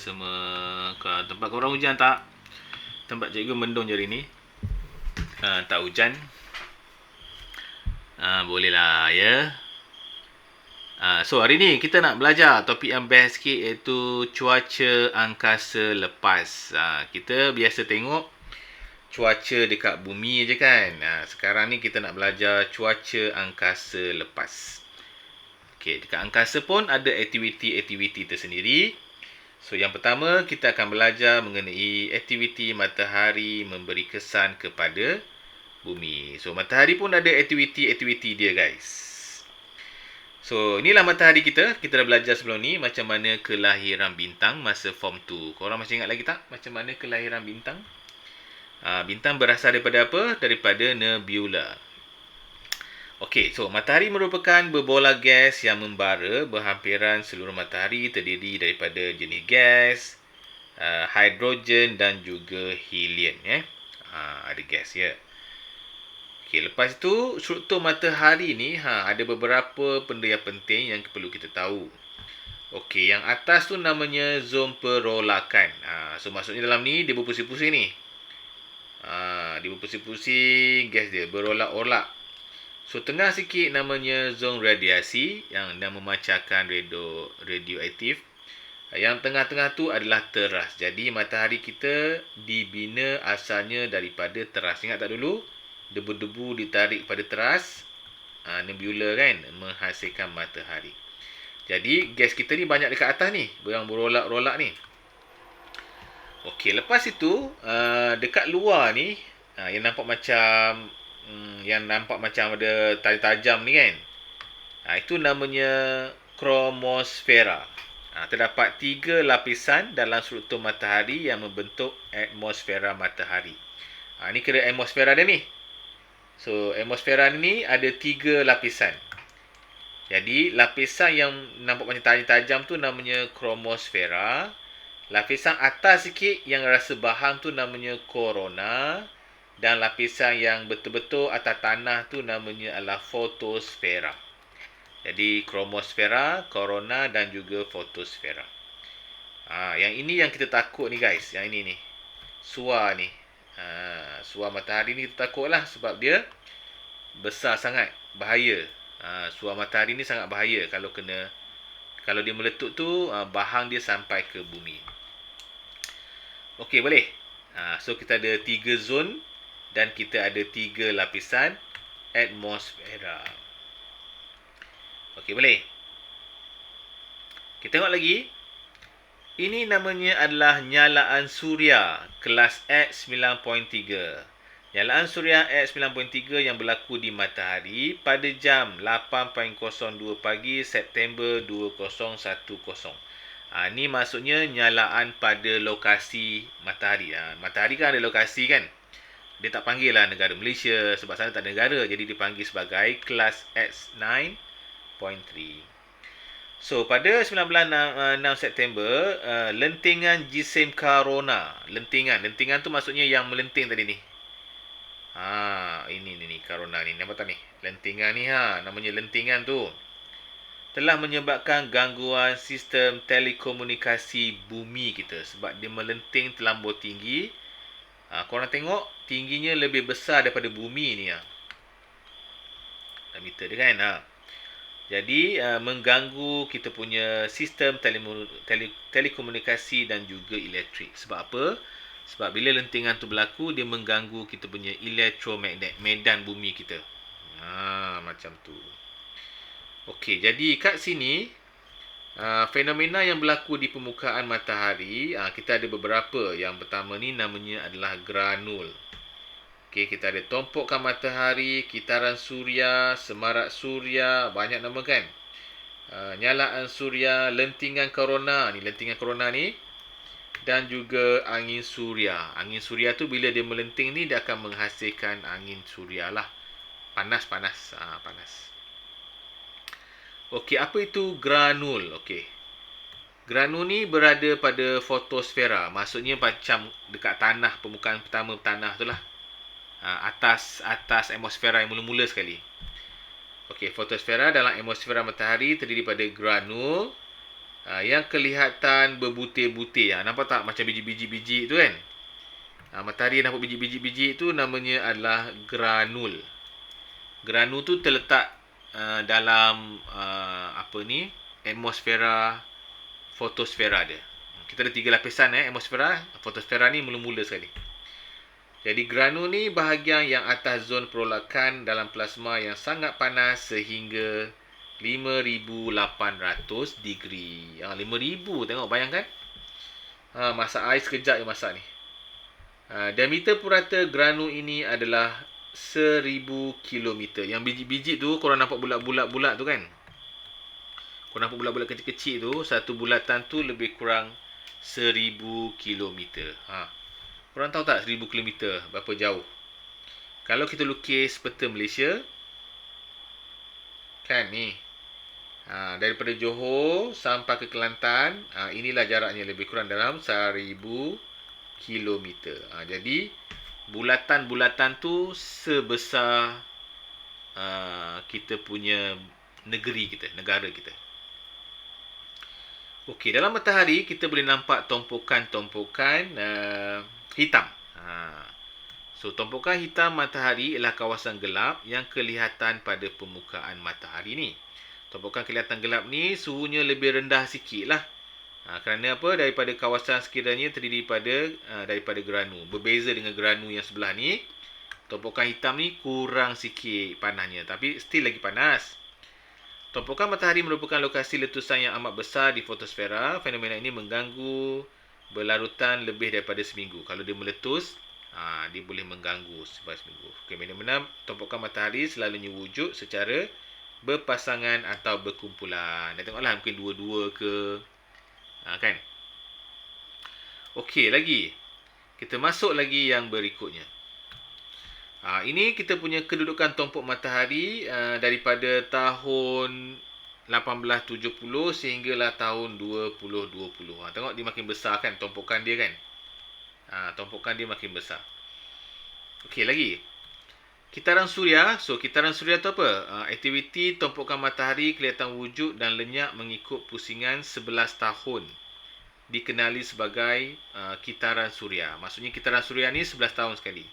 semua. Tempat korang hujan tak? Tempat cikgu mendung je hari ni. Tak hujan. Boleh lah ya. So hari ni kita nak belajar topik yang best sikit, iaitu cuaca angkasa lepas. Kita biasa tengok cuaca dekat bumi je kan. Sekarang ni kita nak belajar cuaca angkasa lepas. Okey, dekat angkasa pun ada aktiviti-aktiviti tersendiri. So yang pertama kita akan belajar mengenai aktiviti matahari memberi kesan kepada bumi. So matahari pun ada aktiviti-aktiviti dia guys. So inilah matahari kita. Kita dah belajar sebelum ni macam mana kelahiran bintang masa form 2. Korang masih ingat lagi tak macam mana kelahiran bintang? Bintang berasal daripada apa? Daripada nebula. Okey, so matahari merupakan berbola gas yang membara berhampiran seluruh matahari, terdiri daripada jenis gas, hidrogen dan juga helium ada gas ya. Okey, lepas itu struktur matahari ni ada beberapa benda yang penting yang perlu kita tahu. Okey, yang atas tu namanya zon perolakan. So maksudnya dalam ni dia berpusing-pusing ni. Dia berpusing-pusing, gas dia berolak-olak. So tengah sikit namanya zon radiasi yang memancarkan radioaktif. Yang tengah-tengah tu adalah teras. Jadi matahari kita dibina asalnya daripada teras. Ingat tak dulu? Debu-debu ditarik pada teras. Nebula kan menghasilkan matahari. Jadi gas kita ni banyak dekat atas ni, yang berolak-rolak ni. Okey, lepas itu dekat luar ni yang nampak macam ada tajam ni kan. Itu namanya kromosfera. Terdapat 3 lapisan dalam struktur matahari yang membentuk atmosfera matahari. Ni kira atmosfera dia ni. So atmosfera ni ada 3 lapisan. Jadi lapisan yang nampak macam tajam tu namanya kromosfera. Lapisan atas sikit yang rasa bahang tu namanya korona. Dan lapisan yang betul-betul atas tanah tu namanya adalah fotosfera. Jadi kromosfera, korona dan juga fotosfera. Yang ini yang kita takut ni guys. Yang ini ni. SUA ni. SUA matahari ni kita takut lah sebab dia besar sangat. Bahaya. SUA matahari ni sangat bahaya kalau dia meletup tu, bahang dia sampai ke bumi. Okey, boleh. So kita ada 3 zon dan kita ada 3 lapisan atmosfera. Okey, boleh. Kita tengok lagi. Ini namanya adalah nyalaan suria kelas X9.3. Nyalaan suria X9.3 yang berlaku di matahari pada jam 8.02 pagi September 2010. Ni maksudnya nyalaan pada lokasi matahari. Matahari kan ada lokasi kan. Dia tak panggil lah negara Malaysia sebab sana tak ada negara. Jadi dipanggil sebagai kelas X9.3. So pada 19 September, lentingan jisim corona. Lentingan tu maksudnya yang melenting tadi ni. Ini corona ni. Nampak tak ni? Lentingan ni namanya lentingan tu. Telah menyebabkan gangguan sistem telekomunikasi bumi kita sebab dia melenting terlampau tinggi. Korang tengok tingginya lebih besar daripada bumi ni. Meter dia kan. Jadi mengganggu kita punya sistem telekomunikasi dan juga elektrik. Sebab apa? Sebab bila lentingan tu berlaku, dia mengganggu kita punya elektromagnet, medan bumi kita. Macam tu. Okey, jadi kat sini fenomena yang berlaku di permukaan matahari, kita ada beberapa. Yang pertama ni namanya adalah granul. Okey, kita ada tumpukan matahari, kitaran suria, semarak suria, banyak nama kan. Nyalaan suria, lentingan corona. Ni lentingan corona ni. Dan juga angin suria. Angin suria tu bila dia melenting ni, dia akan menghasilkan angin suria lah. Panas. Okey, apa itu granul? Okey. Granul ni berada pada fotosfera. Maksudnya macam dekat tanah, permukaan pertama tanah tu lah. Atas atmosfera yang mula-mula sekali. Okey, fotosfera dalam atmosfera matahari terdiri pada granul Yang kelihatan berbutir-butir. Nampak tak macam biji-biji tu kan? Matahari nampak biji-biji tu namanya adalah granul. Granul tu terletak dalam atmosfera fotosfera dia. Kita ada 3 lapisan atmosfera. Fotosfera ni mula-mula sekali. Jadi granul ni bahagian yang atas zon perolakan dalam plasma yang sangat panas sehingga 5,800 degree. 5,000 tengok, bayangkan. Masak air sekejap je masak ni. Diameter purata granul ini adalah 1,000 kilometer. Yang biji-biji tu korang nampak bulat-bulat tu kan? Korang nampak bulat-bulat kecil-kecil tu, satu bulatan tu lebih kurang 1,000 kilometer. Korang tahu tak 1,000 kilometer berapa jauh? Kalau kita lukis peta Malaysia, kan ni. Daripada Johor sampai ke Kelantan, inilah jaraknya lebih kurang dalam 1,000 kilometer. Jadi bulatan-bulatan tu sebesar kita punya negeri kita, negara kita. Okey, dalam matahari kita boleh nampak tumpukan-tumpukan hitam. So, tumpukan hitam matahari ialah kawasan gelap yang kelihatan pada permukaan matahari ni. Tumpukan kelihatan gelap ni suhunya lebih rendah sikit lah. Kerana apa? Daripada kawasan sekiranya terdiri daripada granul. Berbeza dengan granul yang sebelah ni, tumpukan hitam ni kurang sikit panasnya. Tapi still lagi panas. Tumpukan matahari merupakan lokasi letusan yang amat besar di fotosfera. Fenomena ini mengganggu berlarutan lebih daripada seminggu. Kalau dia meletus, dia boleh mengganggu sampai seminggu. Fenomena tumpukan matahari selalunya wujud secara berpasangan atau berkumpulan. Dan tengoklah, mungkin dua-dua ke. Kan? Okey, lagi. Kita masuk lagi yang berikutnya. Ini kita punya kedudukan tumpuk matahari daripada tahun 1870 sehinggalah tahun 2020. Tengok dia makin besar kan tumpukan dia kan. Tumpukan dia makin besar. Okey, lagi. Kitaran suria. So, kitaran suria tu apa? Aktiviti tumpukan matahari kelihatan wujud dan lenyap mengikut pusingan 11 tahun. Dikenali sebagai kitaran suria. Maksudnya kitaran suria ni 11 tahun sekali.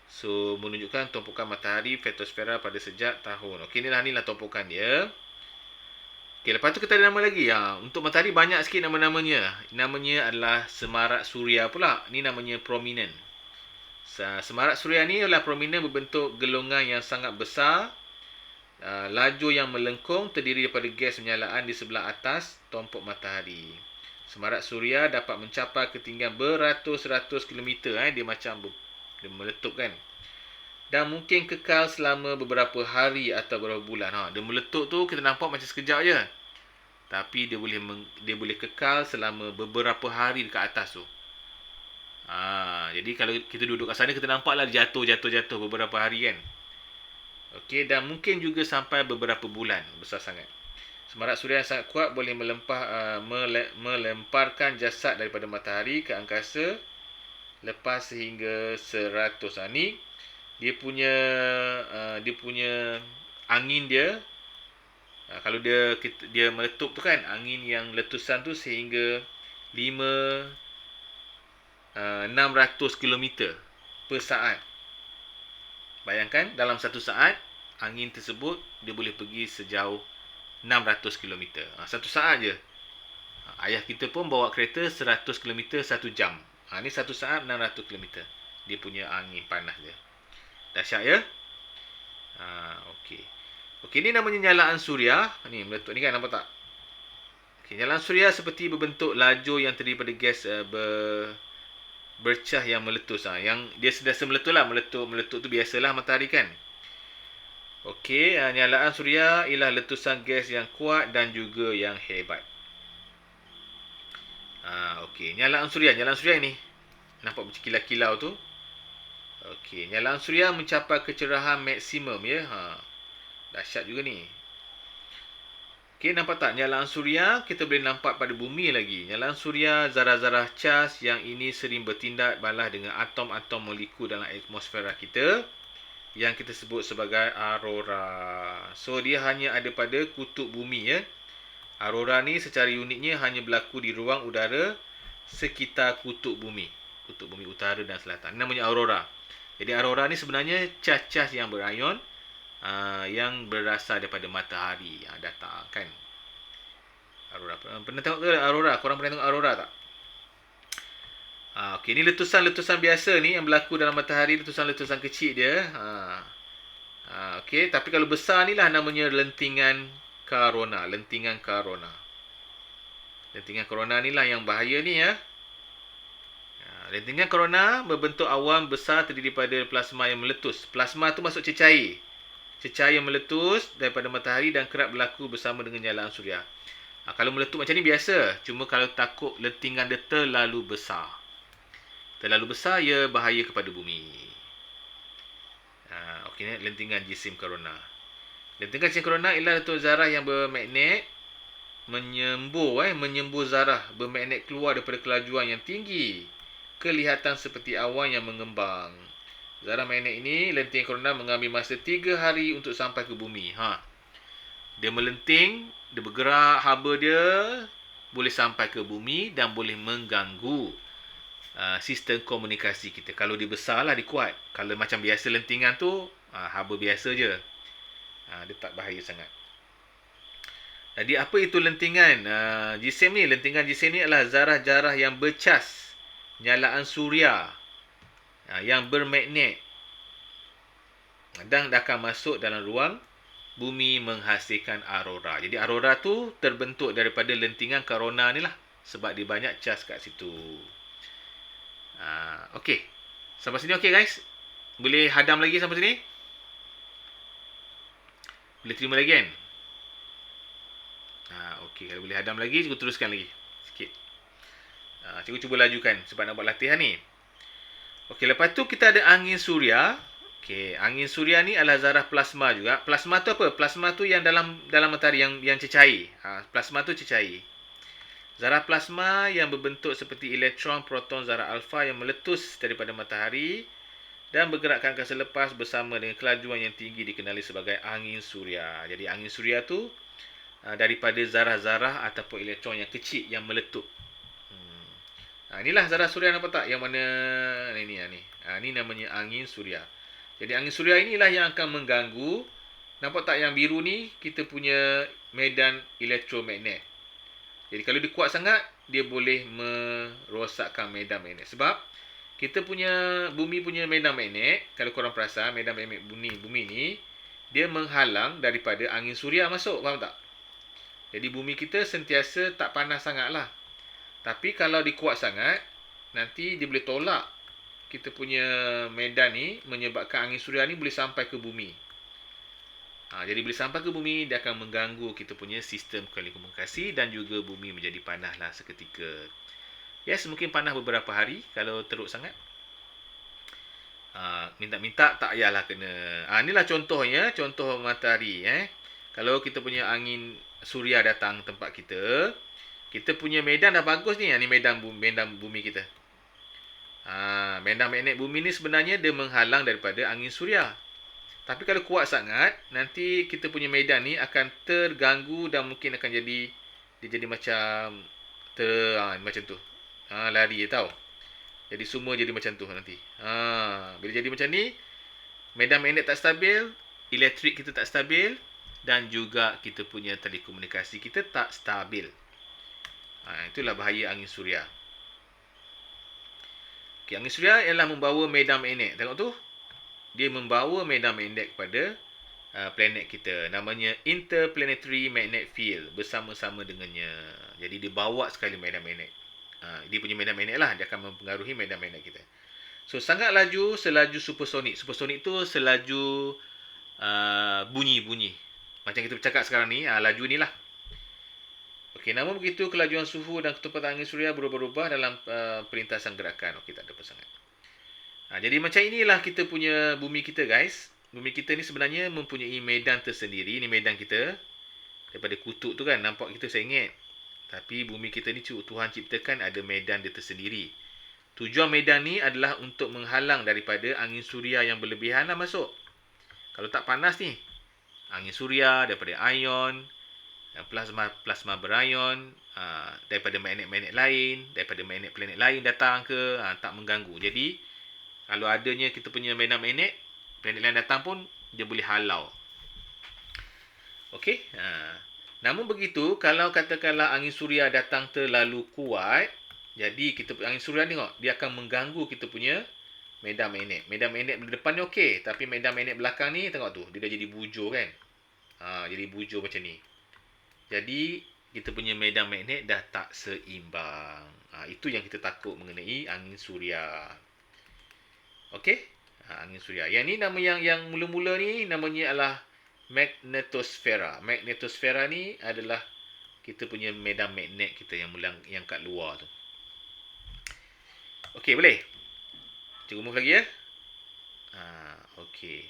So, menunjukkan tumpukan matahari fotosfera pada sejak tahun. Okey, inilah tumpukan dia. Okey, lepas tu kita ada nama lagi. Untuk matahari banyak sikit nama-namanya. Namanya adalah semarak suria pula. Ini namanya prominent. Semarak suria ni adalah prominent berbentuk gelongan yang sangat besar. Laju yang melengkung terdiri daripada gas penyalaan di sebelah atas tumpuk matahari. Semarak suria dapat mencapai ketinggian beratus-ratus kilometer. Dia macam dia meletup kan. Dan mungkin kekal selama beberapa hari atau beberapa bulan. Dia meletup tu kita nampak macam sekejap je. Tapi dia boleh kekal selama beberapa hari dekat atas tu. Jadi kalau kita duduk kat sana kita nampaklah jatuh beberapa hari kan. Okey, dan mungkin juga sampai beberapa bulan, besar sangat. Semarak suria yang sangat kuat boleh melemparkan jasad daripada matahari ke angkasa lepas sehingga 100. Ni dia punya angin dia. Kalau dia meletup tu kan, angin yang letusan tu sehingga 600 km per saat. Bayangkan dalam satu saat angin tersebut dia boleh pergi sejauh 600 km. Satu saat je. Ayah kita pun bawa kereta 100 km 1 jam. Ni satu saat 600 km. Dia punya angin panas dia. Dahsyat ya? Okey. Okey, ni namanya nyalaan suria. Ni meletup ni kan, nampak tak? Okey, nyalaan suria seperti berbentuk laju yang terdiri pada gas bercah yang meletus. Yang dia sentiasa meletup lah. Meletup tu biasalah matahari kan. Okey, nyalaan suria ialah letusan gas yang kuat dan juga yang hebat. Okey, nyalaan suria ni. Nampak macam kilau-kilau tu. Okey, nyalaan suria mencapai kecerahan maksimum ya. Dahsyat juga ni. Okey, nampak tak nyalaan suria kita boleh nampak pada bumi lagi. Nyalaan suria zarah-zarah cas yang ini sering bertindak balas dengan atom-atom molekul dalam atmosfera kita yang kita sebut sebagai aurora. So dia hanya ada pada kutub bumi ya. Aurora ni secara uniknya hanya berlaku di ruang udara sekitar kutub bumi. Kutub bumi utara dan selatan. Ini namanya aurora. Jadi aurora ni sebenarnya cas-cas yang berayon yang berasal daripada matahari yang datang kan. Aurora. Pernah tengok ke aurora? Korang pernah tengok aurora tak? Okey, ni letusan-letusan biasa ni yang berlaku dalam matahari, letusan-letusan kecil dia. Okey, tapi kalau besar ni lah namanya lentingan corona, lentingan corona. Lentingan corona ni lah yang bahaya ni ya. Lentingan corona berbentuk awan besar terdiri daripada plasma yang meletus. Plasma tu masuk cecair. Cecair yang meletus daripada matahari dan kerap berlaku bersama dengan nyalaan suria. Kalau meletup macam ni biasa. Cuma kalau takut lentingan dia terlalu besar. Terlalu besar, ia bahaya kepada bumi. Okey, lentingan jisim corona. Lentingan jisim corona ialah letup zarah yang bermagnet menyembur zarah bermagnet keluar daripada kelajuan yang tinggi. Kelihatan seperti awan yang mengembang. Zarah magnet ini, lentingan corona mengambil masa 3 hari untuk sampai ke bumi. Dia melenting, dia bergerak, haba dia boleh sampai ke bumi dan boleh mengganggu sistem komunikasi kita. Kalau dia besar lah, dia kuat. Kalau macam biasa lentingan tu, haba biasa je. Dia tak bahaya sangat. Jadi apa itu lentingan jisim ni? Lentingan jisim ni adalah zarah-zarah yang bercas nyalaan suria yang bermagnet dan akan masuk dalam ruang bumi menghasilkan aurora. Jadi aurora tu terbentuk daripada lentingan corona ni lah. Sebab dia banyak cas kat situ. Okey. Sampai sini okey guys? Boleh hadam lagi sampai sini? Boleh terima lagi kan? Okey. Kalau boleh hadam lagi, cikgu teruskan lagi. Sikit. Cikgu cuba lajukan sebab nak buat latihan ni. Okey. Lepas tu kita ada angin suria. Okey. Angin suria ni adalah zarah plasma juga. Plasma tu apa? Plasma tu yang dalam matahari yang cecair. Plasma tu cecair. Zarah plasma yang berbentuk seperti elektron, proton, zarah alfa yang meletus daripada matahari dan bergerak ke angkasa lepas bersama dengan kelajuan yang tinggi dikenali sebagai angin suria. Jadi angin suria tu daripada zarah-zarah ataupun elektron yang kecil yang meletup. Inilah zarah suria, nampak tak? Yang mana ni. Ni namanya angin suria. Jadi angin suria inilah yang akan mengganggu. Nampak tak yang biru ni? Kita punya medan elektromagnet. Jadi kalau dia kuat sangat, dia boleh merosakkan medan magnet. Sebab kita punya bumi punya medan magnet, kalau korang perasan, medan magnet bumi ni, dia menghalang daripada angin suria masuk. Faham tak? Jadi bumi kita sentiasa tak panas sangat lah. Tapi kalau dia kuat sangat, nanti dia boleh tolak kita punya medan ni, menyebabkan angin suria ni boleh sampai ke bumi. Jadi bila sampai ke bumi, dia akan mengganggu kita punya sistem komunikasi dan juga bumi menjadi panas lah seketika. Yes, mungkin panas beberapa hari kalau teruk sangat. Minta-minta tak payahlah kena. Inilah contohnya, contoh matahari. Kalau kita punya angin suria datang tempat kita, kita punya medan dah bagus ni. Ni medan bumi kita. Medan magnet bumi ni sebenarnya dia menghalang daripada angin suria. Tapi kalau kuat sangat, nanti kita punya medan ni akan terganggu dan mungkin akan jadi macam macam tu. Lari tau. Jadi semua jadi macam tu nanti. Bila jadi macam ni, medan magnet tak stabil, elektrik kita tak stabil dan juga kita punya telekomunikasi kita tak stabil. Itulah bahaya angin suria. Okay, angin suria ialah membawa medan magnet. Tengok tu. Dia membawa medan magnet kepada planet kita. Namanya Interplanetary Magnet Field. Bersama-sama dengannya. Jadi dia bawa sekali medan magnet. Dia punya medan magnet lah. Dia akan mempengaruhi medan magnet kita. So sangat laju, selaju supersonik. Supersonik tu selaju bunyi-bunyi. Macam kita bercakap sekarang ni. Laju ni lah. Okey, namun begitu kelajuan suhu dan ketepatan angin suria berubah-ubah dalam perlintasan gerakan. Okey, tak ada apa sangat. Jadi macam inilah kita punya bumi kita guys. Bumi kita ni sebenarnya mempunyai medan tersendiri. Ini medan kita. Daripada kutub tu kan. Nampak kita sengit. Tapi bumi kita ni Tuhan ciptakan ada medan dia tersendiri. Tujuan medan ni adalah untuk menghalang daripada angin suria yang berlebihan lah masuk. Kalau tak panas ni. Angin suria daripada ion. plasma berayon daripada magnet-magnet lain, daripada magnet planet lain datang ke, tak mengganggu. Jadi kalau adanya kita punya medan magnet, planet lain datang pun dia boleh halau. Okey. Namun begitu, kalau katakanlah angin suria datang terlalu kuat, jadi angin suria ni tengok, dia akan mengganggu kita punya medan magnet. Medan magnet depan ni okey, tapi medan magnet belakang ni tengok tu, dia dah jadi bujur kan. Jadi bujur macam ni. Jadi kita punya medan magnet dah tak seimbang. Itu yang kita takut mengenai angin suria. Okey? Angin suria. Yang ni nama yang mula-mula ni namanya adalah magnetosfera. Magnetosfera ni adalah kita punya medan magnet kita yang kat luar tu. Okey, boleh? Cikgu move lagi ya. Okey.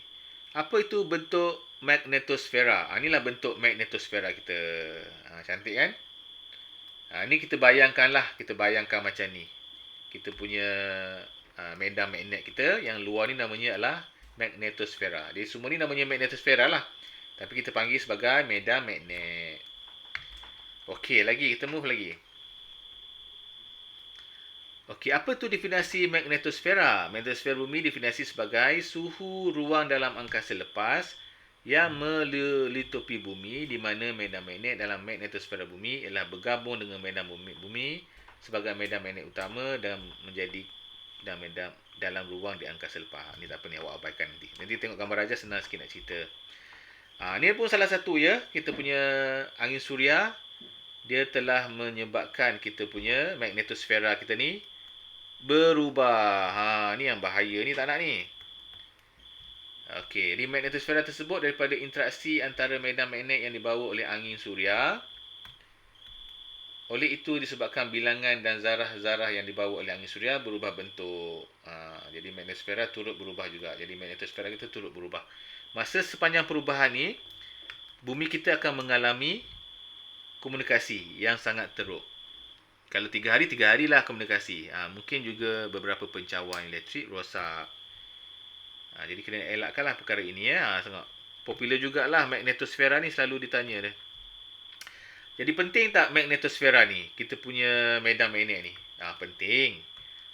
Apa itu bentuk magnetosfera? Inilah bentuk magnetosfera kita. Cantik kan? Ni kita bayangkanlah, kita bayangkan macam ni. Kita punya medan magnet kita yang luar ni namanya adalah magnetosfera. Jadi semua ni namanya magnetosfera lah. Tapi kita panggil sebagai medan magnet. Okey, lagi kita move lagi. Okey, apa tu definisi magnetosfera? Magnetosfera bumi definisi sebagai suhu ruang dalam angkasa lepas yang melitupi bumi, di mana medan magnet dalam magnetosfera bumi ialah bergabung dengan medan bumi sebagai medan magnet utama dan menjadi medan dalam ruang di angkasa lepas. Ni tak apa ni, awak abaikan nanti. Nanti tengok gambar aja, senang sikit nak cerita. Ni pun salah satu ya, kita punya angin suria, dia telah menyebabkan kita punya magnetosfera kita ni berubah. Ni yang bahaya ni, tak nak ni. Okey, di magnetosfera tersebut daripada interaksi antara medan magnet yang dibawa oleh angin suria. Oleh itu disebabkan bilangan dan zarah-zarah yang dibawa oleh angin suria berubah bentuk. Jadi magnetosfera turut berubah juga. Jadi magnetosfera kita turut berubah. Masa sepanjang perubahan ni, bumi kita akan mengalami komunikasi yang sangat teruk. Kalau 3 hari lah komunikasi. Mungkin juga beberapa pencauan elektrik rosak. Jadi kena elakkanlah perkara ini ya. Sangat popular jugalah magnetosfera ni, selalu ditanya dia. Jadi penting tak magnetosfera ni? Kita punya medan magnet ni. Penting.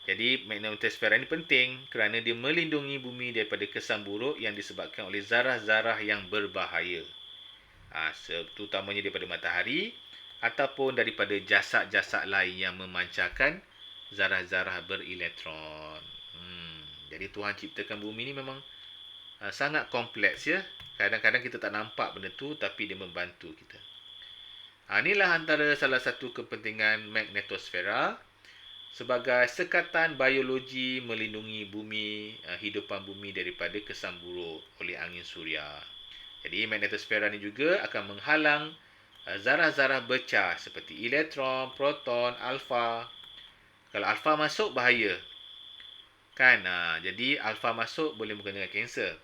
Jadi magnetosfera ni penting kerana dia melindungi bumi daripada kesan buruk yang disebabkan oleh zarah-zarah yang berbahaya. Terutamanya daripada matahari ataupun daripada jasad-jasad lain yang memancarkan zarah-zarah berelektron. Jadi Tuhan ciptakan bumi ni memang sangat kompleks ya. Kadang-kadang kita tak nampak benda tu, tapi dia membantu kita. Inilah antara salah satu kepentingan magnetosfera sebagai sekatan biologi melindungi bumi, hidupan bumi daripada kesan buruk oleh angin suria. Jadi magnetosfera ni juga akan menghalang zarah-zarah bercah seperti elektron, proton, alfa. Kalau alfa masuk bahaya. Kan? Jadi alfa masuk boleh mengenai kanser.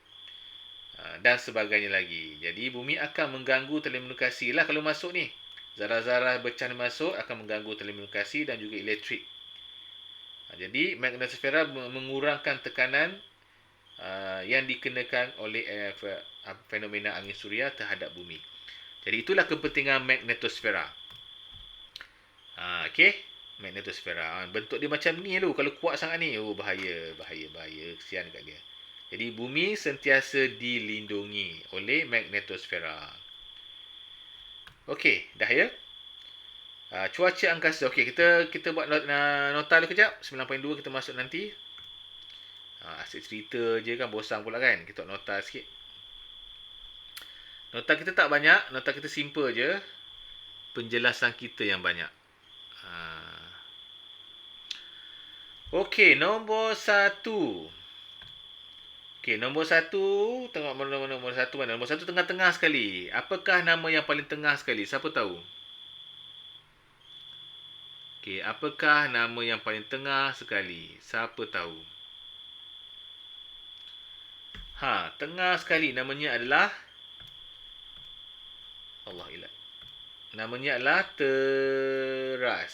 Dan sebagainya lagi. Jadi bumi akan mengganggu telekomunikasi lah kalau masuk ni. Zarah-zarah bercah masuk akan mengganggu telekomunikasi dan juga elektrik. Jadi magnetosfera mengurangkan tekanan yang dikenakan oleh fenomena angin suria terhadap bumi. Jadi itulah kepentingan magnetosfera. Okey, magnetosfera. Bentuk dia macam ni tu. Kalau kuat sangat ni, bahaya. Kesian kat dia. Jadi bumi sentiasa dilindungi oleh magnetosfera. Okey, dah ya. Cuaca angkasa. Okey, kita buat nota dulu kejap. 9.2 kita masuk nanti. Asyik cerita je kan, bosan pula kan. Kita buat nota sikit. Nota kita tak banyak, nota kita simple je. Penjelasan kita yang banyak. Okey, nombor 1. Okey, nombor 1. Tengok mana nombor 1 mana. Nombor 1 tengah-tengah sekali. Apakah nama yang paling tengah sekali? Siapa tahu? Okey, apakah nama yang paling tengah sekali? Siapa tahu? Tengah sekali. Namanya adalah namanya adalah teras.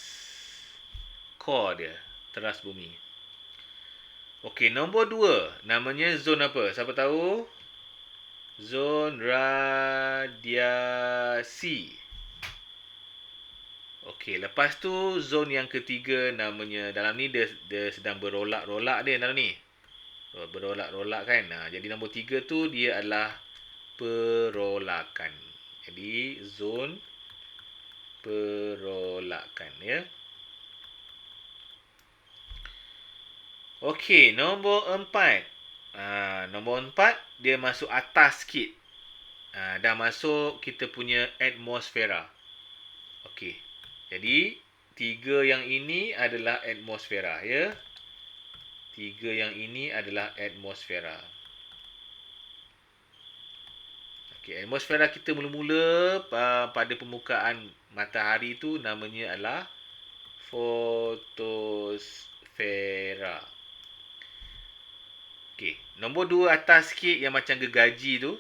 Core dia. Teras bumi. Okey, nombor 2. Namanya zon apa? Siapa tahu? Zon radiasi. Okey, lepas tu zon yang ketiga namanya dalam ni dia sedang berolak-rolak dia dalam ni. Berolak-rolak kan. Jadi nombor 3 tu dia adalah perolakan. Jadi zon perolakan ya. Okey, nombor 4. Nombor 4 dia masuk atas sikit. Dah masuk kita punya atmosfera. Okey. Jadi 3 yang ini adalah atmosfera ya. 3 yang ini adalah atmosfera. Okey, atmosfera kita mula-mula pada permukaan matahari tu namanya adalah fotosfera. Okey, nombor 2 atas sikit yang macam gergaji tu.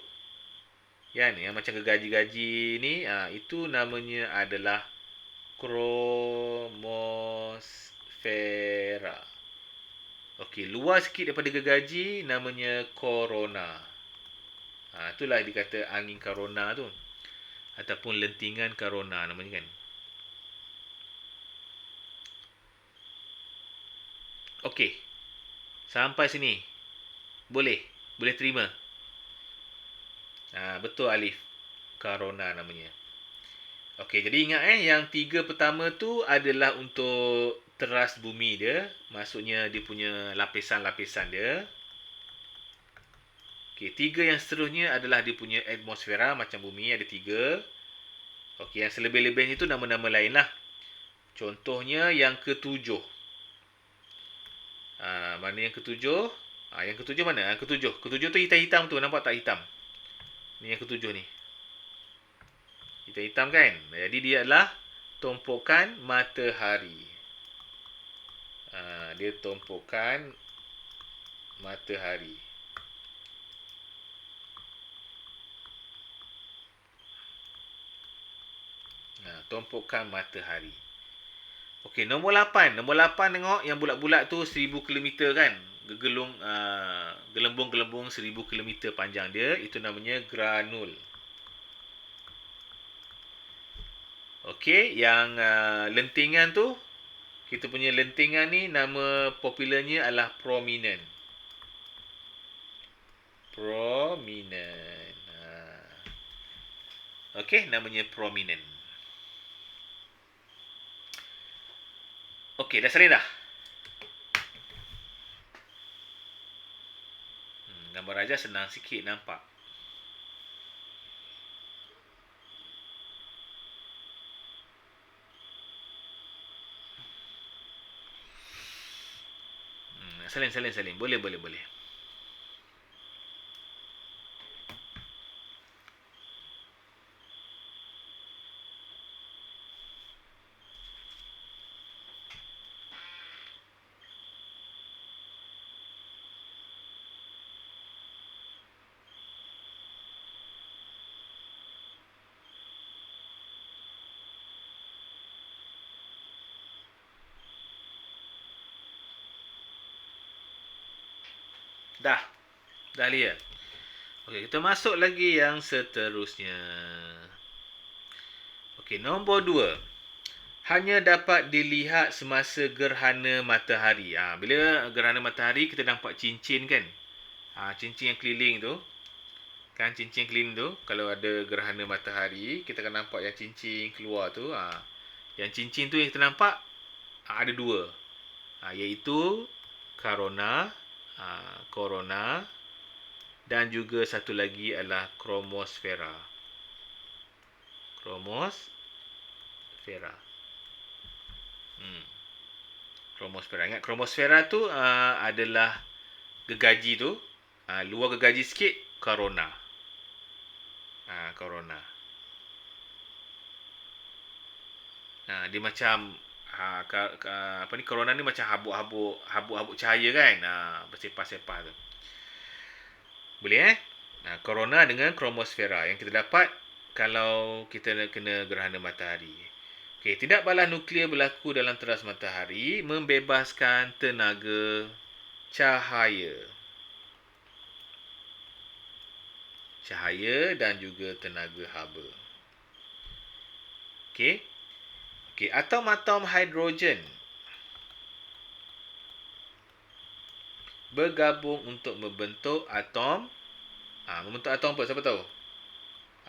Ya ni, yang macam gergaji-gaji ni, itu namanya adalah kromosfera. Okey, luar sikit daripada gergaji namanya korona. Itulah dikata angin corona tu. Ataupun lentingan corona namanya kan. Okey. Sampai sini. Boleh. Boleh terima. Betul Alif. Corona namanya. Okey, jadi ingat yang 3 pertama tu adalah untuk teras bumi dia. Maksudnya dia punya lapisan-lapisan dia. Okey, 3 yang seterusnya adalah dia punya atmosfera macam bumi ada 3. Okey, yang selebih-lebihnya tu nama-nama lain lah. Contohnya yang ketujuh. Mana yang ketujuh? Yang ketujuh mana? Yang ketujuh. Ketujuh tu hitam-hitam tu. Nampak tak hitam? Ni yang ketujuh ni. Hitam-hitam kan? Jadi dia adalah tumpukan matahari. Dia tumpukan matahari. Tumpukan matahari. Okey, nombor 8. Nombor 8 tengok yang bulat-bulat tu 1000 km kan? Gelembung-gelembung 1000 km panjang dia. Itu namanya granul. Okey, yang lentingan tu, kita punya lentingan ni nama popularnya adalah prominent. Prominent. Okey, namanya prominent. Okey, dah salin dah? Gambar raja senang sikit nampak. Salin. Boleh. Dah lihat. Okey, kita masuk lagi yang seterusnya. Okey, nombor 2. Hanya dapat dilihat semasa gerhana matahari. Bila gerhana matahari kita nampak cincin kan? Cincin yang keliling tu. Kan cincin keliling tu, kalau ada gerhana matahari, kita akan nampak yang cincin keluar tu. Yang cincin tu yang kita nampak ada 2. Iaitu corona dan juga satu lagi adalah kromosfera. Kromosfera. Ingat kromosfera tu adalah gergaji tu. Luar gergaji sikit corona. Corona. Dia macam corona ni macam habuk-habuk cahaya kan. Bersepah-sepah tu. Boleh corona dengan kromosfera yang kita dapat kalau kita kena gerhana matahari. Okey, tidak balas nuklear berlaku dalam teras matahari membebaskan tenaga cahaya. Cahaya dan juga tenaga haba. Okey. Okey, atom-atom hidrogen bergabung untuk membentuk atom. Membentuk atom apa? Siapa tahu?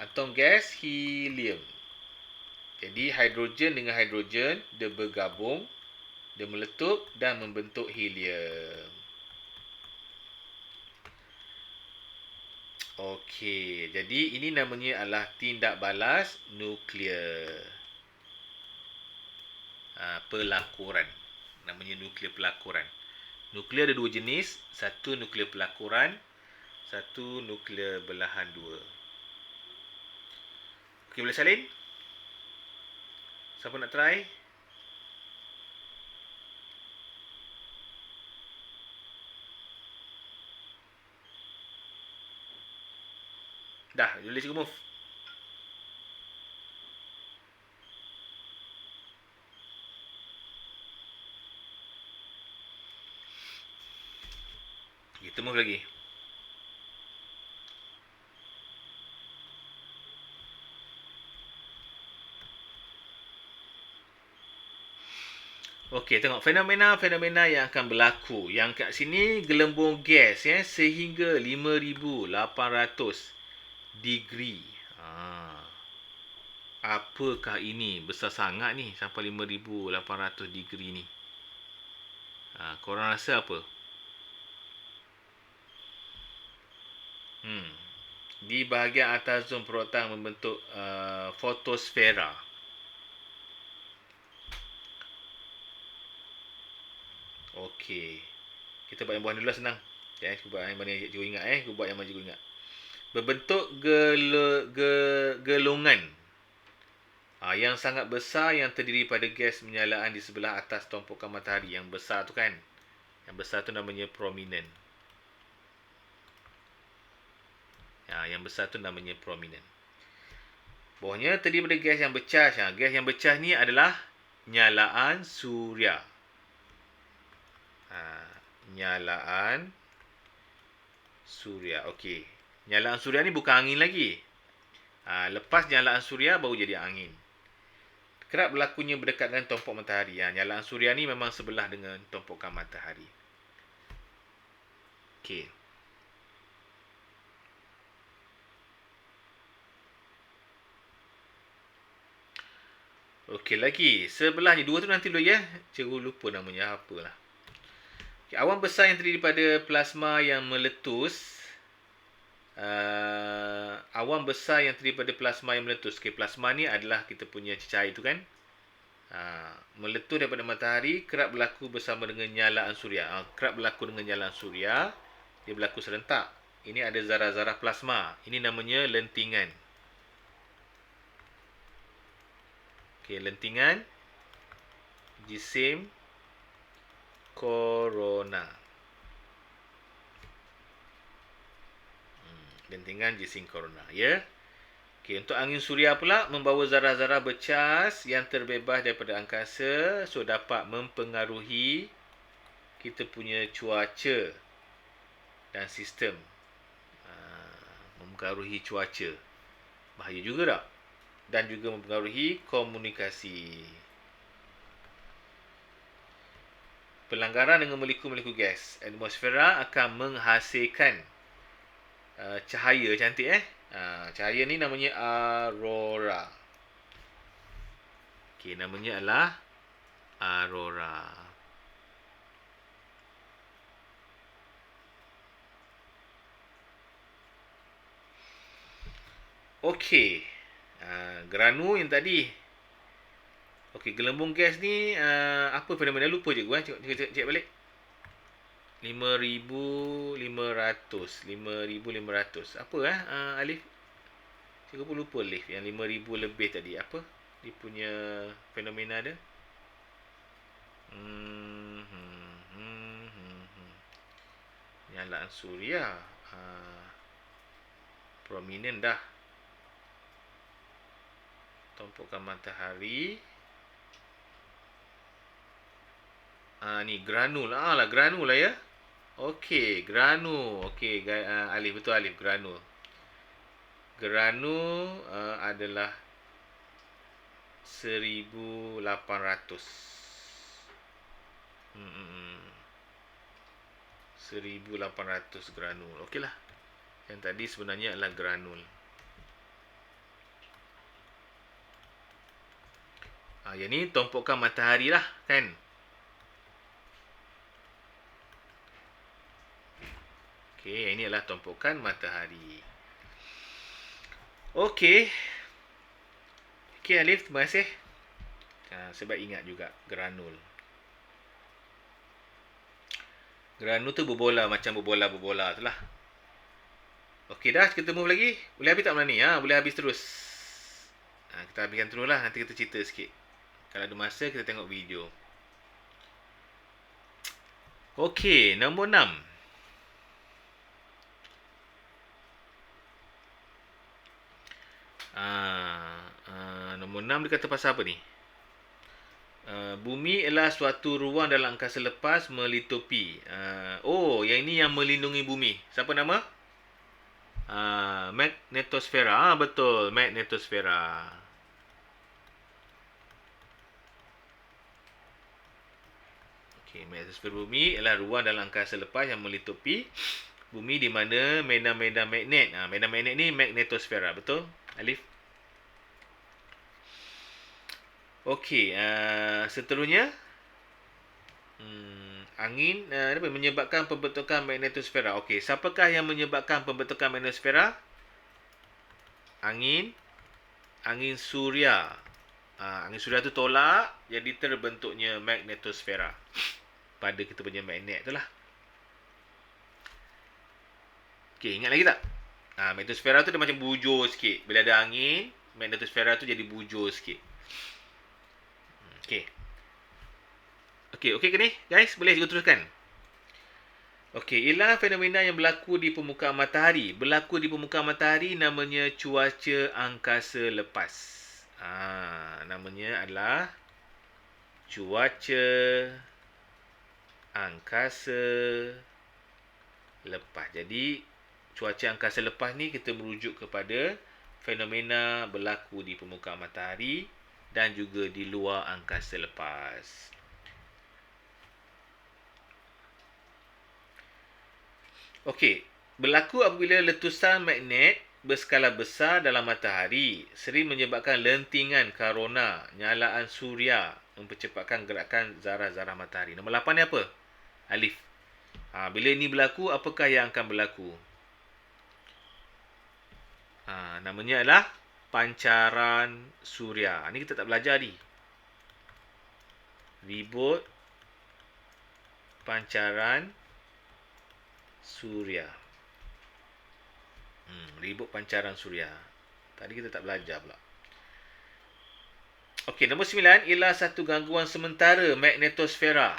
Atom gas helium. Jadi hidrogen dengan hidrogen dia bergabung, dia meletup dan membentuk helium. Okey, jadi ini namanya adalah tindak balas nuklear. Pelakuran. Namanya nuklear pelakuran. Nuklear ada dua jenis, satu nuklear pelakuran, satu nuklear belahan dua. Okey, boleh salin? Siapa nak try? Dah, boleh cikgu move. Kita move lagi. Okey, tengok fenomena-fenomena yang akan berlaku. Yang kat sini gelembung gas sehingga 5800 degree. Apakah ini? Besar sangat ni sampai 5800 degree ni. Korang rasa apa? Di bahagian atas zon perotan membentuk fotosfera. Okey. Kita buat yang bawah dulu lah, senang. Aku buat yang mana cikgu ingat Aku buat yang mana cikgu ingat. Berbentuk gelongan yang sangat besar yang terdiri pada gas menyalaan di sebelah atas tumpukan matahari. Yang besar tu kan. Yang besar tu namanya prominent. Yang besar tu namanya prominent. Bawahnya terdiri pada gas yang bercas. Gas yang bercas ni adalah nyalaan suria. Nyalaan suria. Okey. Nyalaan suria ni bukan angin lagi. Lepas nyalaan suria baru jadi angin. Kerap berlakunya berdekat dengan tumpuk matahari. Nyalaan suria ni memang sebelah dengan tumpukan matahari. Okey. Okey lagi. Sebelahnya. Dua tu nanti dulu ya. Cikgu lupa namanya apalah. Okay, awan besar yang terdiri daripada plasma yang meletus. Awan besar yang terdiri daripada plasma yang meletus. Okay, plasma ni adalah kita punya cecair tu kan. Meletus daripada matahari kerap berlaku bersama dengan nyalaan suria. Kerap berlaku dengan nyalaan suria. Dia berlaku serentak. Ini ada zarah-zarah plasma. Ini namanya lentingan. Okey, lentingan jisim corona. Lentingan jisim corona, ya. Okey, untuk angin suria pula membawa zarah-zarah bercas yang terbebas daripada angkasa, so dapat mempengaruhi kita punya cuaca dan sistem. Mempengaruhi cuaca. Bahaya juga tak? Dan juga mempengaruhi komunikasi. Pelanggaran dengan molekul-molekul gas atmosfera akan menghasilkan cahaya cantik cahaya ni namanya aurora. Okey, namanya adalah aurora. Okey. Granu yang tadi. Okey, gelembung gas ni apa fenomena lupa je gua. Cek balik. 5,500. Apa Alif? Cikgu pun lupa Alif. Yang 5,000 lebih tadi. Apa dia punya fenomena dia? Nyalaan suria. Prominent dah. Tumpukan matahari. Ni granul. Granul lah ya. Okey, granul. Okey, Alif betul Alif, granul. Granul adalah 1800. 1800 granul. Okeylah. Yang tadi sebenarnya adalah granul. Yang ni tumpukan matahari lah, kan? Okey, yang ini adalah tumpukan matahari. Okey. Okey Alif, terima kasih. Sebab ingat juga granul. Granul tu berbola, macam berbola-berbola tu lah. Okey dah, kita move lagi. Boleh habis tak malam ni? Boleh habis terus. Kita habiskan terus lah, nanti kita cerita sikit. Kalau ada masa, kita tengok video. Okey, nombor 6. Nombor 6 dia kata pasal apa ni? Bumi ialah suatu ruang dalam angkasa lepas melitupi. Yang ini yang melindungi bumi. Siapa nama? Magnetosfera. Betul, magnetosfera. Magnetosfera bumi ialah ruang dalam angkasa lepas yang melitupi bumi di mana medan-medan magnet. Medan magnet ni magnetosfera. Betul, Alif? Okey, seterusnya angin menyebabkan pembentukan magnetosfera. Okey, siapakah yang menyebabkan pembentukan magnetosfera? Angin suria. Angin suria tu tolak, jadi terbentuknya magnetosfera pada kita punya magnet tu lah. Okey, ingat lagi tak? Magnetosfera tu dia macam bujur sikit. Bila ada angin, magnetosfera tu jadi bujur sikit. Okey ke ni? Guys, boleh juga teruskan. Okey, ialah fenomena yang berlaku di permukaan matahari. Berlaku di permukaan matahari namanya cuaca angkasa lepas. Namanya adalah cuaca angkasa lepas. Jadi, cuaca angkasa lepas ni kita merujuk kepada fenomena berlaku di permukaan matahari dan juga di luar angkasa lepas. Okey, berlaku apabila letusan magnet berskala besar dalam matahari sering menyebabkan lentingan korona nyalaan suria mempercepatkan gerakan zarah-zarah matahari. Nombor 8 ni apa? Alif. Bila ini berlaku, apakah yang akan berlaku? Namanya adalah pancaran suria. Ini kita tak belajar ni. Ribut pancaran suria. Ribut pancaran suria. Tadi kita tak belajar pula. Okey, nombor 9 ialah satu gangguan sementara magnetosfera.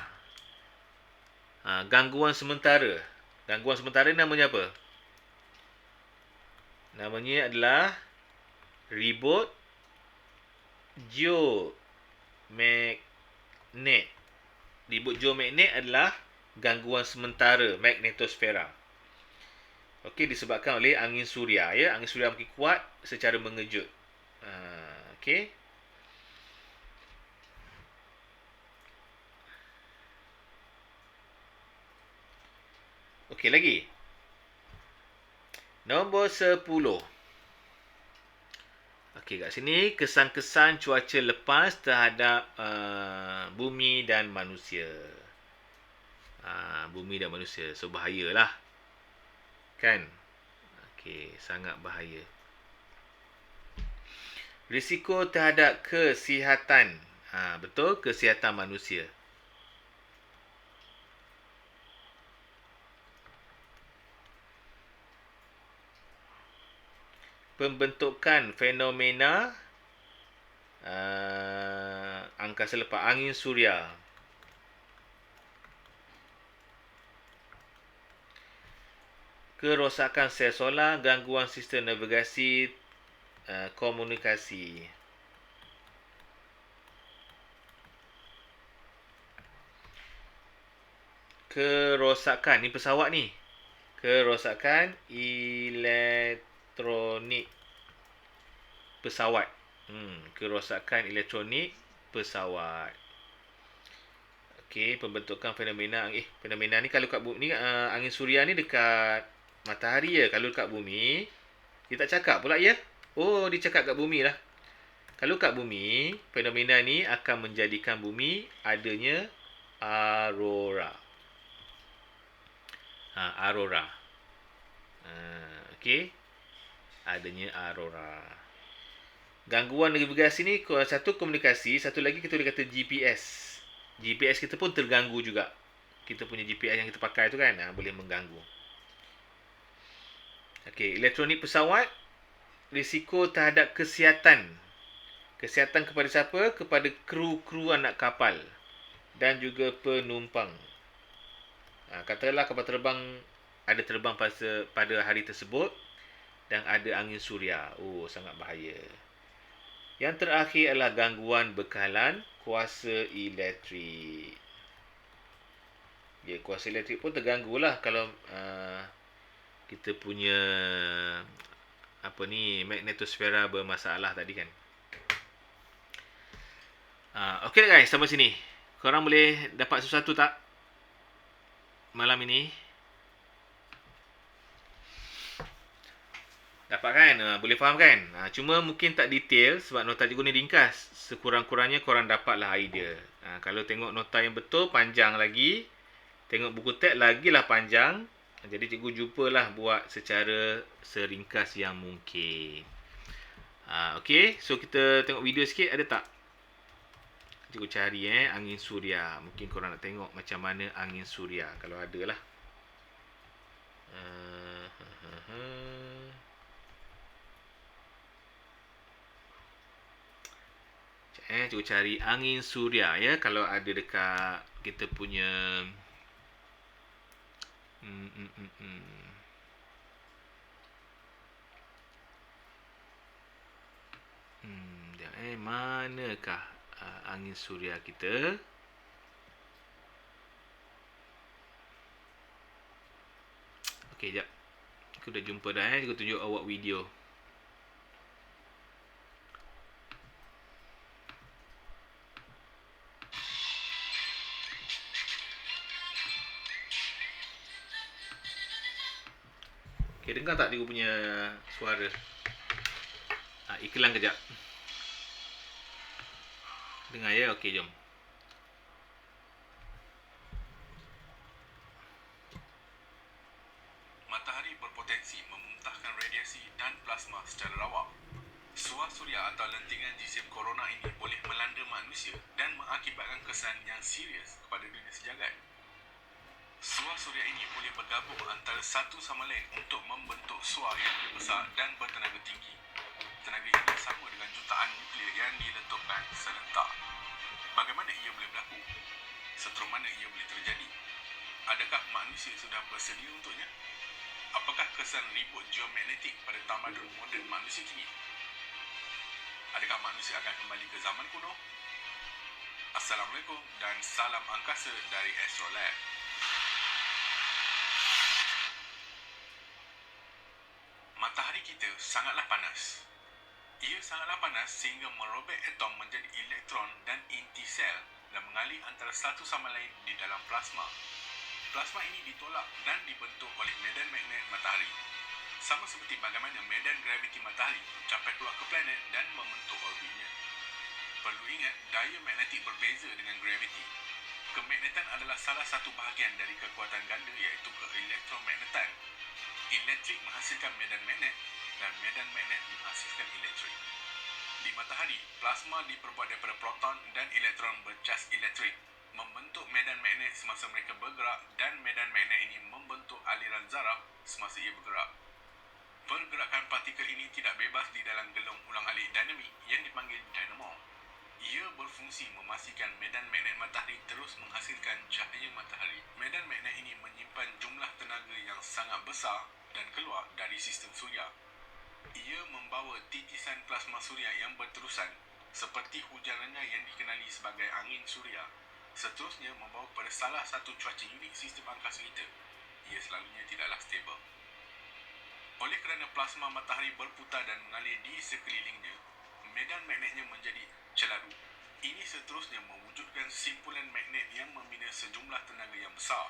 Gangguan sementara. Gangguan sementara namanya apa? Namanya adalah ribut geomagnet. Ribut geomagnet adalah gangguan sementara magnetosfera. Okey, disebabkan oleh angin suria, ya. Angin suria makin kuat secara mengejut. Okey. Okey, lagi. Nombor 10. Okey, kat sini kesan-kesan cuaca lepas terhadap bumi dan manusia. Bumi dan manusia. So, bahayalah. Kan? Okey, sangat bahaya. Risiko terhadap kesihatan. Betul, kesihatan manusia. Pembentukan fenomena angkasa lepas, angin suria. Kerosakan sel solar, gangguan sistem navigasi, komunikasi. Kerosakan, ni pesawat ni. Kerosakan elektronik pesawat. Kerosakan elektronik pesawat. Okey, pembentukan fenomena ni kalau kat bumi ni angin suria ni dekat matahari ya. Kalau dekat bumi dia tak cakap pula ya. Oh, dia cakap kat bumi lah. Kalau kat bumi, fenomena ni akan menjadikan bumi adanya aurora. Aurora. Okey. Adanya aurora. Gangguan navigasi ni satu komunikasi, satu lagi kita boleh kata GPS. GPS kita pun terganggu juga. Kita punya GPS yang kita pakai tu kan boleh mengganggu. Okey, elektronik pesawat, risiko terhadap kesihatan. Kesihatan kepada siapa? Kepada kru-kru anak kapal dan juga penumpang. Katakanlah kapal terbang ada terbang pada hari tersebut dan ada angin suria. Oh, sangat bahaya. Yang terakhir adalah gangguan bekalan kuasa elektrik. Ya, kuasa elektrik pun terganggu lah kalau kita punya magnetosfera bermasalah tadi kan. Okey guys, sampai sini. Korang boleh dapat sesuatu tak malam ini? Dapat kan? Boleh faham kan? Cuma mungkin tak detail sebab nota cikgu ni ringkas. Sekurang-kurangnya korang dapatlah idea. Kalau tengok nota yang betul, panjang lagi. Tengok buku teks, lagilah panjang. Jadi cikgu jumpalah buat secara seringkas yang mungkin. Okey, so kita tengok video sikit, ada tak? Cikgu cari angin suria. Mungkin korang nak tengok macam mana angin suria. Kalau ada lah. Cikgu cari angin suria ya. Kalau ada dekat kita punya manakah angin suria kita? Okey, jap. Aku dah jumpa dah Aku tunjuk awak video. Okey, dengar tak cikgu punya suara? Iklan kejap. Dengar ya? Okey, jom. Matahari berpotensi memuntahkan radiasi dan plasma secara rawak. Suar suria atau lentingan jisim corona ini boleh melanda manusia dan mengakibatkan kesan yang serius kepada dunia sejagat. Suar suria ini boleh bergabung antara satu sama lain untuk membentuk suar yang lebih besar dan bertenaga tinggi. Tenaga ini sama dengan jutaan nuklear yang diletupkan serentak. Bagaimana ia boleh berlaku? Setrum mana ia boleh terjadi? Adakah manusia sudah bersedia untuknya? Apakah kesan ribut geomagnetik pada tamadun moden manusia kini? Adakah manusia akan kembali ke zaman kuno? Assalamualaikum dan salam angkasa dari Astrolab. Matahari kita sangatlah panas. Ia sangatlah panas sehingga merobek atom menjadi elektron dan inti sel dan mengalir antara satu sama lain di dalam plasma. Plasma ini ditolak dan dibentuk oleh medan magnet matahari. Sama seperti bagaimana medan graviti matahari mencapai keluar ke planet dan membentuk orbitnya. Perlu ingat, daya magnetik berbeza dengan graviti. Kemagnetan adalah salah satu bahagian dari kekuatan ganda iaitu keelektromagnetan. Elektrik menghasilkan medan magnet dan medan magnet menghasilkan elektrik. Di matahari, plasma diperbuat daripada proton dan elektron bercas elektrik, membentuk medan magnet semasa mereka bergerak dan medan magnet ini membentuk aliran zarah semasa ia bergerak. Pergerakan partikel ini tidak bebas di dalam gelung ulang-alik dinamik yang dipanggil dynamo. Ia berfungsi memastikan medan magnet matahari terus menghasilkan cahaya matahari. Medan magnet ini menyimpan jumlah tenaga yang sangat besar dan keluar dari sistem suria. Ia membawa titisan plasma suria yang berterusan seperti hujan rendah yang dikenali sebagai angin suria. Seterusnya membawa pada salah satu cuaca unik sistem angkasa kita. Ia selalunya tidaklah stabil. Oleh kerana plasma matahari berputar dan mengalir di sekelilingnya, medan magnetnya menjadi celaru. Ini seterusnya mewujudkan simpulan magnet yang membina sejumlah tenaga yang besar.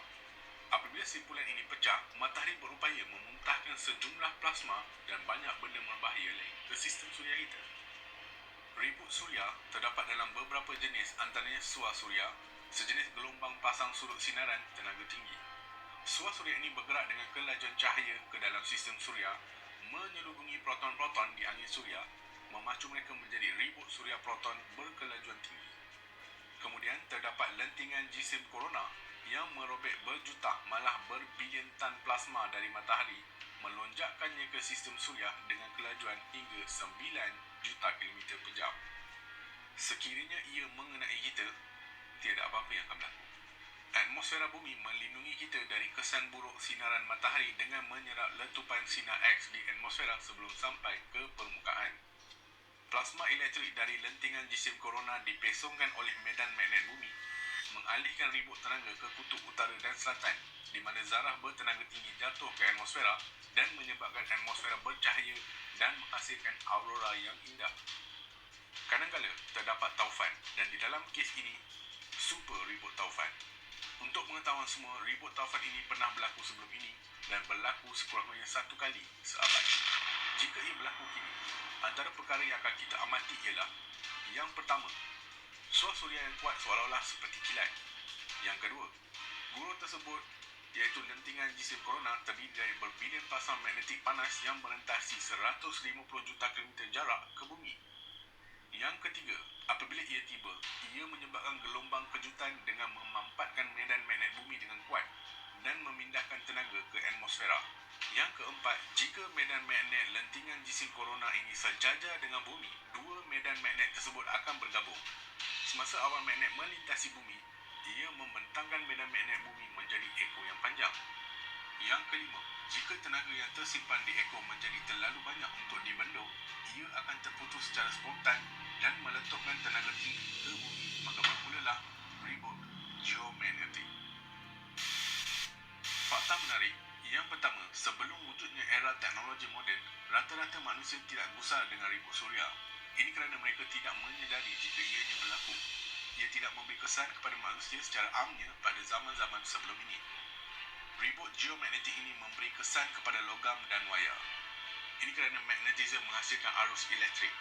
Apabila simpulan ini pecah, matahari berupaya memuntahkan sejumlah plasma dan banyak benda berbahaya lain ke sistem suria kita. Ribut suria terdapat dalam beberapa jenis, antaranya SUA suria, sejenis gelombang pasang surut sinaran tenaga tinggi. SUA suria ini bergerak dengan kelajuan cahaya ke dalam sistem suria, menyelubungi proton-proton di angin suria, memacu mereka menjadi ribut suria proton berkelajuan tinggi. Kemudian terdapat lentingan jisim korona yang merobek berjuta malah berbilion tan plasma dari matahari, melonjakkannya ke sistem suria dengan kelajuan hingga 9 juta kilometer per jam. Sekiranya ia mengenai kita, tiada apa-apa yang akan berlaku. Atmosfera bumi melindungi kita dari kesan buruk sinaran matahari dengan menyerap letupan sinar X di atmosfera sebelum sampai ke permukaan. Plasma elektrik dari lentingan jisim korona dipesongkan oleh medan magnet bumi, mengalihkan ribut tenaga ke kutub utara dan selatan, di mana zarah bertenaga tinggi jatuh ke atmosfera dan menyebabkan atmosfera bercahaya dan menghasilkan aurora yang indah. Kadang-kala terdapat taufan, dan di dalam kes ini, super ribut taufan. Untuk pengetahuan semua, ribut taufan ini pernah berlaku sebelum ini dan berlaku sekurang-kurangnya 1 kali seabad. Jika ia berlaku kini, antara perkara yang akan kita amati ialah: yang pertama, SUA suria yang kuat seolah-olah seperti kilat. Yang kedua, guru tersebut iaitu lentingan jisim korona terdiri dari berbilion pasang magnetik panas yang merentasi 150 juta kilometer jarak ke bumi. Yang ketiga, apabila ia tiba, ia menyebabkan gelombang kejutan dengan memampatkan medan magnet bumi dengan kuat dan memindahkan tenaga ke atmosfera. Yang keempat, jika medan magnet lentingan jisim korona ini sejajar dengan bumi, dua medan magnet tersebut akan bergabung. Semasa awan magnet melintasi bumi, ia membentangkan medan magnet bumi menjadi ekor yang panjang. Yang kelima, jika tenaga yang tersimpan di ekor menjadi terlalu banyak untuk dibendung, ia akan terputus secara spontan dan meletupkan tenaga tinggi ke bumi, maka bermulalah ribut geomagnetik. Fakta menarik. Yang pertama, sebelum wujudnya era teknologi moden, rata-rata manusia tidak gusar dengan ribut suria. Ini kerana mereka tidak menyedari jika ianya berlaku. Ia tidak memberi kesan kepada manusia secara amnya pada zaman-zaman sebelum ini. Ribut geomagnetik ini memberi kesan kepada logam dan wayar. Ini kerana magnetisme menghasilkan arus elektrik.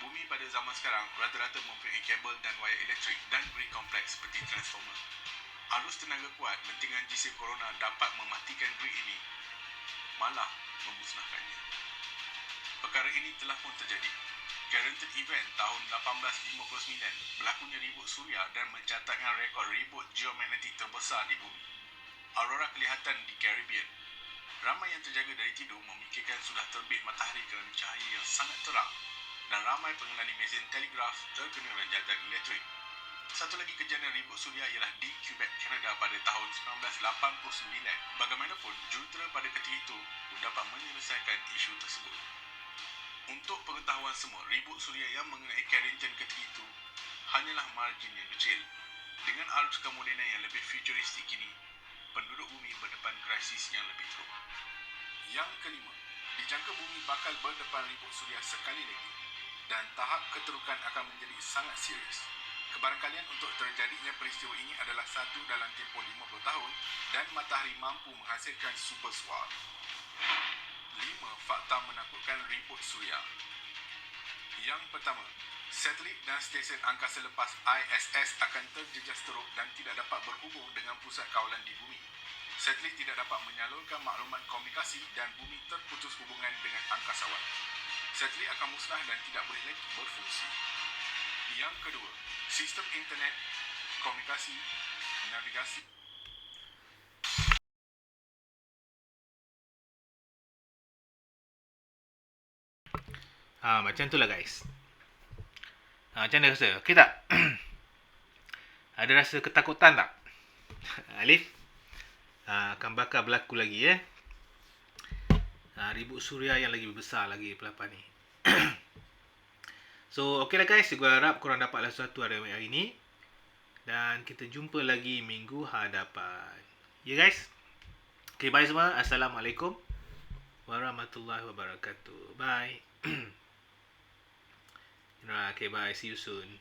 Bumi pada zaman sekarang rata-rata mempunyai kabel dan wayar elektrik dan grid kompleks seperti transformer. Arus tenaga kuat lentingan jisim korona dapat mematikan grid ini, malah memusnahkannya. Perkara ini telah pun terjadi. Carrington Event tahun 1859 berlakunya ribut suria dan mencatatkan rekod ribut geomagnetik terbesar di bumi. Aurora kelihatan di Caribbean. Ramai yang terjaga dari tidur memikirkan sudah terbit matahari kerana cahaya yang sangat terang, dan ramai pengenali mesin telegraf terkena ranjatan elektrik. Satu lagi kejadian ribut suria ialah di Quebec, Kanada pada tahun 1989. Bagaimanapun, jurutera pada ketika itu dapat menyelesaikan isu tersebut. Untuk pengetahuan semua, ribut suria yang mengenai Carrington ketika itu hanyalah margin yang kecil. Dengan arus kemodenan yang lebih futuristik kini, penduduk bumi berdepan krisis yang lebih teruk. Yang kelima, dijangka bumi bakal berdepan ribut suria sekali lagi, dan tahap keterukan akan menjadi sangat serius. Kebarangkalian untuk terjadinya peristiwa ini adalah satu dalam tempoh 50 tahun dan matahari mampu menghasilkan super SUA. 5 fakta menakutkan ribut suria. Yang pertama, satelit dan stesen angkasa lepas ISS akan terjejas teruk dan tidak dapat berhubung dengan pusat kawalan di bumi. Satelit tidak dapat menyalurkan maklumat komunikasi dan bumi terputus hubungan dengan angkasawan. Satelit akan musnah dan tidak boleh lagi berfungsi. Yang kedua, sistem internet, komunikasi, navigasi. Macam itulah guys. Macam mana rasa? Okey tak? Ada rasa ketakutan tak? Alif? Akan bakal berlaku lagi ya. Ribut suria yang lagi besar lagi pelapan ni. So, okey lah guys. Saya harap korang dapatlah sesuatu hari ini. Dan kita jumpa lagi minggu hadapan. Ya guys? Okay, bye semua. Assalamualaikum warahmatullahi wabarakatuh. Bye. Okay, bye. See you soon.